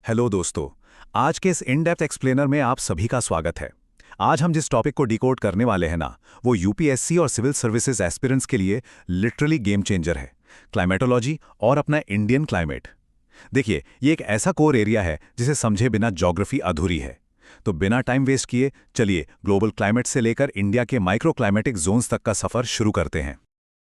Hello दोस्तों। आज के इस इन डेप्थ एक्सप्लेनर में आप सभी का स्वागत है। आज हम जिस टॉपिक को डिकोड करने वाले हैं ना, वो यूपीएससी और सिविल सर्विसेज एस्पिरेंट्स के लिए लिटरली गेम चेंजर है। क्लाइमेटोलॉजी और अपना इंडियन क्लाइमेट। देखिए, ये एक ऐसा कोर एरिया है जिसे समझे बिना ज्योग्राफी अधूरी है। तो बिना टाइम वेस्ट किए चलिए ग्लोबल क्लाइमेट से लेकर इंडिया के माइक्रो क्लाइमेटिक जोन्स तक का सफर शुरू करते हैं।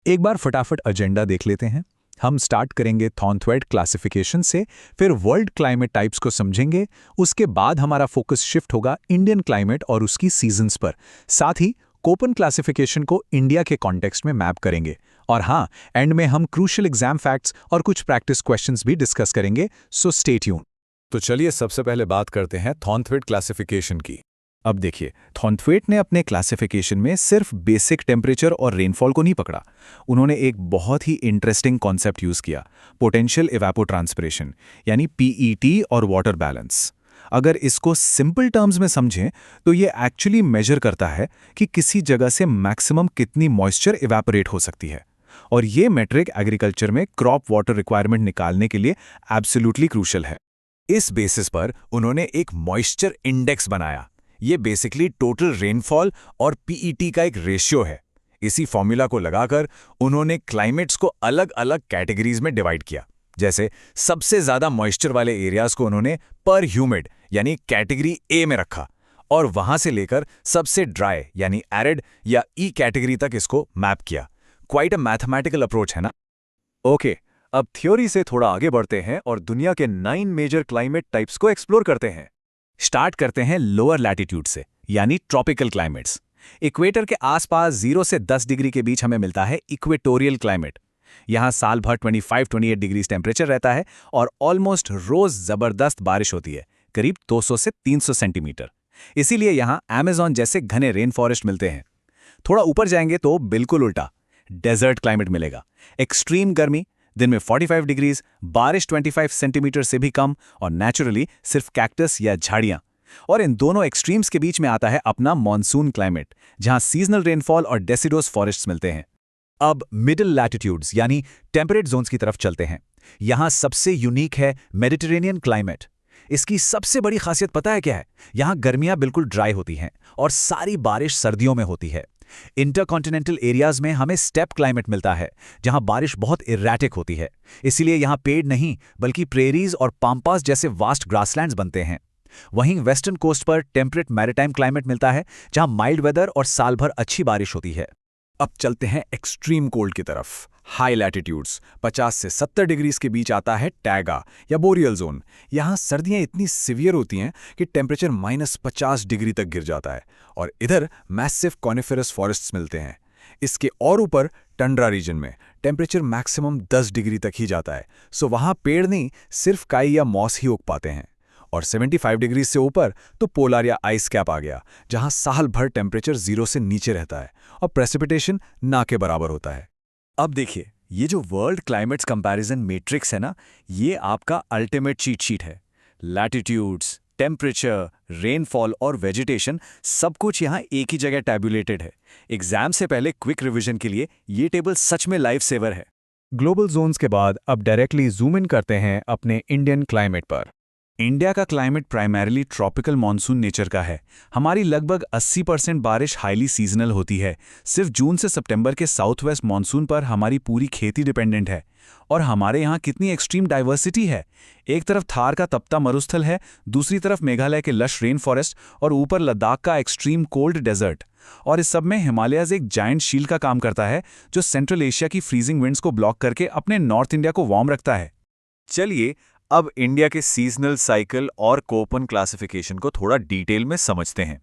एक बार फटाफट एजेंडा देख लेते हैं। हम स्टार्ट करेंगे थॉर्नथवेट क्लासिफिकेशन से, फिर वर्ल्ड क्लाइमेट टाइप्स को समझेंगे। उसके बाद हमारा फोकस शिफ्ट होगा इंडियन क्लाइमेट और उसकी सीजन्स पर। साथ ही कोपन क्लासिफिकेशन को इंडिया के कॉन्टेक्स्ट में मैप करेंगे। और हाँ, एंड में हम क्रूशियल एग्जाम फैक्ट्स और कुछ प्रैक्टिस क्वेश्चंस भी डिस्कस करेंगे, सो स्टे ट्यून। तो चलिए सबसे पहले बात करते हैं थॉर्नथवेट क्लासिफिकेशन की। अब देखिए, थॉर्नथवेट ने अपने क्लासिफिकेशन में सिर्फ बेसिक टेम्परेचर और रेनफॉल को नहीं पकड़ा। उन्होंने एक बहुत ही इंटरेस्टिंग कॉन्सेप्ट यूज किया, पोटेंशियल इवेपोट्रांसपिरेशन, यानी पीईटी और वाटर बैलेंस। अगर इसको सिंपल टर्म्स में समझें तो ये एक्चुअली मेजर करता है कि किसी जगह से मैक्सिमम कितनी मॉइस्चर इवेपोरेट हो सकती है। और ये मेट्रिक एग्रीकल्चर में क्रॉप वाटर रिक्वायरमेंट निकालने के लिए एब्सोल्युटली क्रूशियल है। इस बेसिस पर उन्होंने एक मॉइस्चर इंडेक्स बनाया। ये बेसिकली टोटल रेनफॉल और पीईटी का एक रेशियो है। इसी फॉर्मूला को लगाकर उन्होंने क्लाइमेट्स को अलग अलग कैटेगरीज में डिवाइड किया। जैसे सबसे ज्यादा मॉइस्चर वाले एरियाज को उन्होंने पर ह्यूमिड यानी कैटेगरी ए में रखा, और वहां से लेकर सबसे ड्राई यानी एरिड या ई कैटेगरी तक इसको मैप किया। क्वाइट अ मैथमेटिकल अप्रोच है ना। ओके, अब थ्योरी से थोड़ा आगे बढ़ते हैं और दुनिया के 9 मेजर क्लाइमेट टाइप्स को एक्सप्लोर करते हैं। स्टार्ट करते हैं लोअर लैटिट्यूड से, यानी ट्रॉपिकल क्लाइमेट्स। इक्वेटर के आसपास 0 से 10 डिग्री के बीच हमें मिलता है इक्वेटोरियल क्लाइमेट। यहाँ साल भर 25-28 डिग्री टेम्परेचर रहता है और ऑलमोस्ट रोज जबरदस्त बारिश होती है, करीब 200 से 300 सेंटीमीटर। इसीलिए यहाँ अमेज़न जैसे घने रेन फॉरेस्ट मिलते हैं। थोड़ा ऊपर जाएंगे तो बिल्कुल उल्टा, डेजर्ट क्लाइमेट मिलेगा। एक्सट्रीम गर्मी, दिन में 45 डिग्रीज, बारिश 25 सेंटीमीटर से भी कम, और नेचुरली सिर्फ कैक्टस या झाड़ियां। और इन दोनों एक्सट्रीम्स के बीच में आता है अपना मॉनसून क्लाइमेट, जहां सीजनल रेनफॉल और डेसिडोस फॉरेस्ट्स मिलते हैं। अब मिडिल लैटिट्यूड्स यानी टेम्परेट जोन्स की तरफ चलते हैं। यहां सबसे यूनिक है मेडिटेरेनियन क्लाइमेट। इसकी सबसे बड़ी खासियत पता है क्या है? यहां गर्मियां बिल्कुल ड्राई होती हैं और सारी बारिश सर्दियों में होती है। इंटरकॉन्टिनेंटल एरियाज में हमें स्टेप क्लाइमेट मिलता है, जहां बारिश बहुत इरेटिक होती है। इसीलिए यहां पेड़ नहीं बल्कि प्रेरीज और पाम्पास जैसे वास्ट ग्रासलैंड्स बनते हैं। वहीं वेस्टर्न कोस्ट पर टेम्परेट मैरीटाइम क्लाइमेट मिलता है, जहां माइल्ड वेदर और साल भर अच्छी बारिश होती है। अब चलते हैं एक्सट्रीम कोल्ड की तरफ। हाई लैटिट्यूड्स 50 से 70 डिग्रीज के बीच आता है टैगा या बोरियल जोन। यहाँ सर्दियाँ इतनी सिवियर होती हैं कि टेम्परेचर -50 डिग्री तक गिर जाता है, और इधर मैसिव कॉनिफेरस फॉरेस्ट्स मिलते हैं। इसके और ऊपर टंड्रा रीजन में टेम्परेचर मैक्सिमम 10 डिग्री तक ही जाता है, सो वहाँ पेड़ नहीं सिर्फ काई या मॉस ही उग पाते हैं। और 75 डिग्री से ऊपर तो पोलर या आइस कैप आ गया, जहां साल भर टेम्परेचर 0 से नीचे रहता है और प्रेसिपिटेशन ना के बराबर होता है। अब देखिए, ये जो वर्ल्ड क्लाइमेट्स कंपैरिजन मैट्रिक्स है ना, ये आपका अल्टीमेट चीट शीट है। लैटिट्यूड्स, टेम्परेचर, रेनफॉल और वेजिटेशन सब कुछ यहाँ एक ही जगह टैबुलेटेड है। एग्जाम से पहले क्विक रिवीजन के लिए ये टेबल सच में लाइफ सेवर है। ग्लोबल जोन्स के बाद अब डायरेक्टली जूम इन करते हैं अपने इंडियन क्लाइमेट पर। इंडिया का climate primarily tropical monsoon nature का है। हमारी लगभग 80% बारिश हाईली सीजनल होती है। सिर्फ जून से सितंबर के साउथ वेस्ट मॉनसून पर हमारी पूरी खेती डिपेंडेंट है। और हमारे यहाँ कितनी एक्सट्रीम डाइवर्सिटी है। एक तरफ थार का तपता मरुस्थल है, दूसरी तरफ मेघालय के लश रेन फॉरेस्ट, और ऊपर लद्दाख का एक्सट्रीम कोल्ड डेजर्ट। और इस सब में हिमालयाज एक जायंट शील्ड का काम करता है, जो सेंट्रल एशिया की फ्रीजिंग विंड्स को ब्लॉक करके अपने नॉर्थ इंडिया को वार्म रखता है। चलिए अब इंडिया के सीजनल साइकिल और कोपन क्लासिफिकेशन को थोड़ा डिटेल में समझते हैं।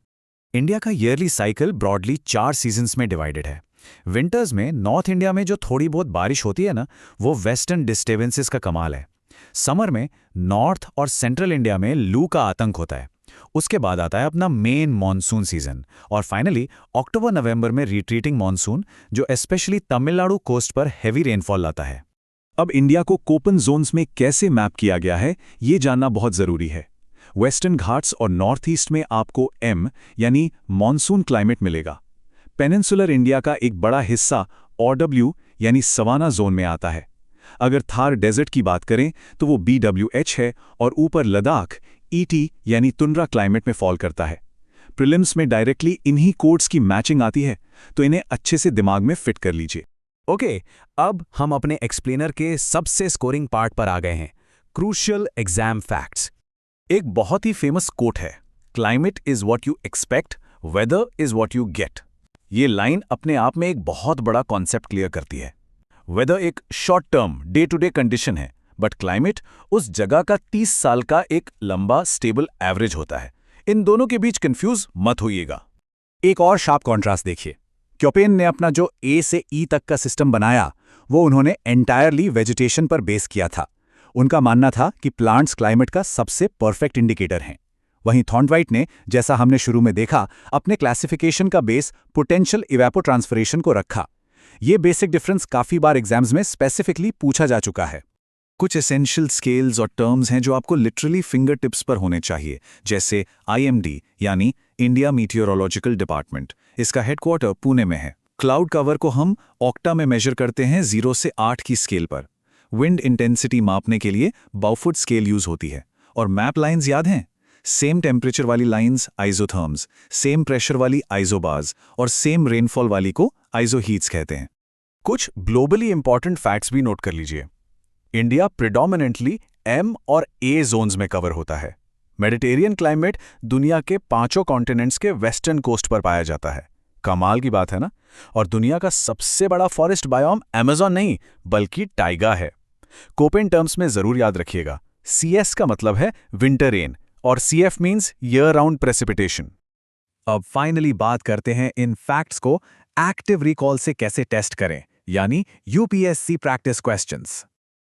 इंडिया का ईयरली साइकिल ब्रॉडली 4 सीजन्स में डिवाइडेड है। विंटर्स में नॉर्थ इंडिया में जो थोड़ी बहुत बारिश होती है ना, वो वेस्टर्न डिस्टर्बेंसेस का कमाल है। समर में नॉर्थ और सेंट्रल इंडिया में लू का आतंक होता है। उसके बाद आता है अपना मेन मॉनसून सीजन, और फाइनली अक्टूबर नवंबर में रिट्रीटिंग मॉनसून, जो स्पेशली तमिलनाडु कोस्ट पर हैवी रेनफॉल लाता है। अब इंडिया को कोपन जोन्स में कैसे मैप किया गया है, ये जानना बहुत जरूरी है। वेस्टर्न घाट्स और नॉर्थ ईस्ट में आपको एम यानी मॉनसून क्लाइमेट मिलेगा। पेनिनसुलर इंडिया का एक बड़ा हिस्सा OW यानी सवाना जोन में आता है। अगर थार डेजर्ट की बात करें तो वो BWH है और ऊपर लद्दाख ET यानी तुंड्रा क्लाइमेट में फॉल करता है। प्रीलिम्स में डायरेक्टली इन्हीं कोड्स की मैचिंग आती है, तो इन्हें अच्छे से दिमाग में फिट कर लीजिए। ओके, अब हम अपने एक्सप्लेनर के सबसे स्कोरिंग पार्ट पर आ गए हैं, क्रूशियल एग्जाम फैक्ट्स। एक बहुत ही फेमस कोट है, climate is what you expect, weather is what you get. ये लाइन अपने आप में एक बहुत बड़ा कॉन्सेप्ट क्लियर करती है। वेदर एक short term day to day condition है, बट क्लाइमेट उस जगह का 30 साल का एक लंबा स्टेबल एवरेज होता है। इन दोनों के बीच कंफ्यूज मत होइएगा। एक और शार्प कॉन्ट्रास्ट देखिए। क्योपेन ने अपना जो A से E तक का सिस्टम बनाया, वो उन्होंने एंटायरली वेजिटेशन पर बेस किया था। उनका मानना था कि प्लांट्स क्लाइमेट का सबसे परफेक्ट इंडिकेटर हैं। वहीं थॉर्नवाइट ने, जैसा हमने शुरू में देखा, अपने क्लासिफिकेशन का बेस पोटेंशियल इवेपोट्रांसफरेशन को रखा। ये बेसिक डिफरेंस काफी बार एग्जाम्स में स्पेसिफिकली पूछा जा चुका है। कुछ एसेंशियल स्केल्स और टर्म्स हैं जो आपको लिटरली फिंगर टिप्स पर होने चाहिए, जैसे IMD यानी इंडिया मीटियोरोलॉजिकल डिपार्टमेंट। इसका हेडक्वार्टर पुणे में है। क्लाउड कवर को हम ऑक्टा में मेजर करते हैं 0 से 8 की स्केल पर। विंड इंटेंसिटी मापने के लिए बाउफुट स्केल यूज होती है। और मैप लाइंस याद हैं? सेम टेम्परेचर वाली लाइंस आइजोथर्म्स, सेम प्रेशर वाली आइजोबार्स और सेम रेनफॉल वाली को आइजोहीट्स कहते हैं। कुछ ग्लोबली इंपॉर्टेंट फैक्ट्स भी नोट कर लीजिए। इंडिया प्रिडोमिनेंटली M और A जोन्स में कवर होता है। मेडिटेरियन क्लाइमेट दुनिया के 5 कॉन्टिनेंट्स के वेस्टर्न कोस्ट पर पाया जाता है। कमाल की बात है ना? और दुनिया का सबसे बड़ा फॉरेस्ट बायोम अमेज़न नहीं, बल्कि टाइगा है। कोपेन टर्म्स में जरूर याद रखिएगा, CS का मतलब है विंटर रेन और CF means year round precipitation. अब फाइनली बात करते हैं इन फैक्ट्स को एक्टिव रिकॉल से कैसे टेस्ट करें, यानी UPSC प्रैक्टिस क्वेश्चंस।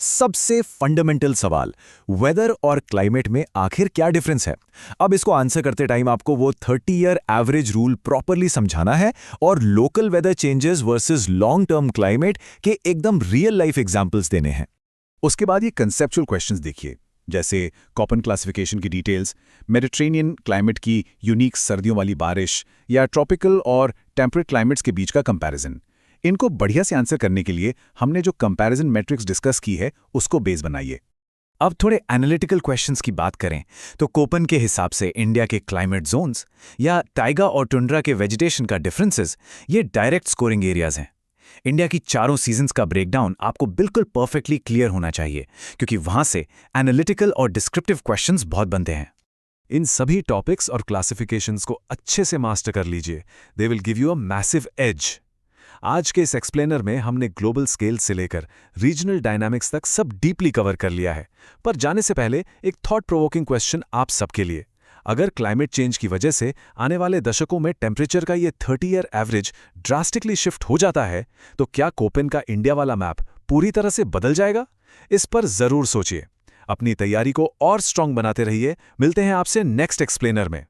सबसे फंडामेंटल सवाल, वेदर और क्लाइमेट में आखिर क्या डिफरेंस है? अब इसको आंसर करते टाइम आपको वो 30 ईयर एवरेज रूल प्रॉपरली समझाना है और local weather changes versus long term climate के एकदम रियल लाइफ एग्जांपल्स देने हैं। उसके बाद ये कंसेप्चुअल क्वेश्चंस देखिए, जैसे कॉपन क्लासिफिकेशन की डिटेल्स, मेडिटेरेनियन क्लाइमेट की यूनिक सर्दियों वाली बारिश या ट्रॉपिकल और टेम्परेट क्लाइमेट्स के बीच का कंपैरिजन। इनको बढ़िया से आंसर करने के लिए हमने जो कंपैरिजन मैट्रिक्स डिस्कस की है उसको बेस बनाइए। अब थोड़े एनालिटिकल क्वेश्चंस की बात करें तो कोपन के हिसाब से इंडिया के क्लाइमेट जोन्स या टाइगा और टुंड्रा के वेजिटेशन का डिफरेंसेस, ये डायरेक्ट स्कोरिंग एरियाज हैं। इंडिया की चारों सीजन्स का ब्रेकडाउन आपको बिल्कुल परफेक्टली क्लियर होना चाहिए, क्योंकि वहां से एनालिटिकल और डिस्क्रिप्टिव क्वेश्चंस बहुत बनते हैं। इन सभी टॉपिक्स और क्लासिफिकेशंस को अच्छे से मास्टर कर लीजिए, they will give you a massive edge. आज के इस एक्सप्लेनर में हमने ग्लोबल स्केल से लेकर रीजनल डायनामिक्स तक सब डीपली कवर कर लिया है। पर जाने से पहले एक थॉट प्रोवोकिंग क्वेश्चन आप सबके लिए। अगर क्लाइमेट चेंज की वजह से आने वाले दशकों में टेम्परेचर का ये 30 ईयर एवरेज ड्रास्टिकली शिफ्ट हो जाता है, तो क्या कोपेन का इंडिया वाला मैप पूरी तरह से बदल जाएगा? इस पर जरूर सोचिए। अपनी तैयारी को और स्ट्रांग बनाते रहिए। मिलते हैं आपसे नेक्स्ट एक्सप्लेनर में।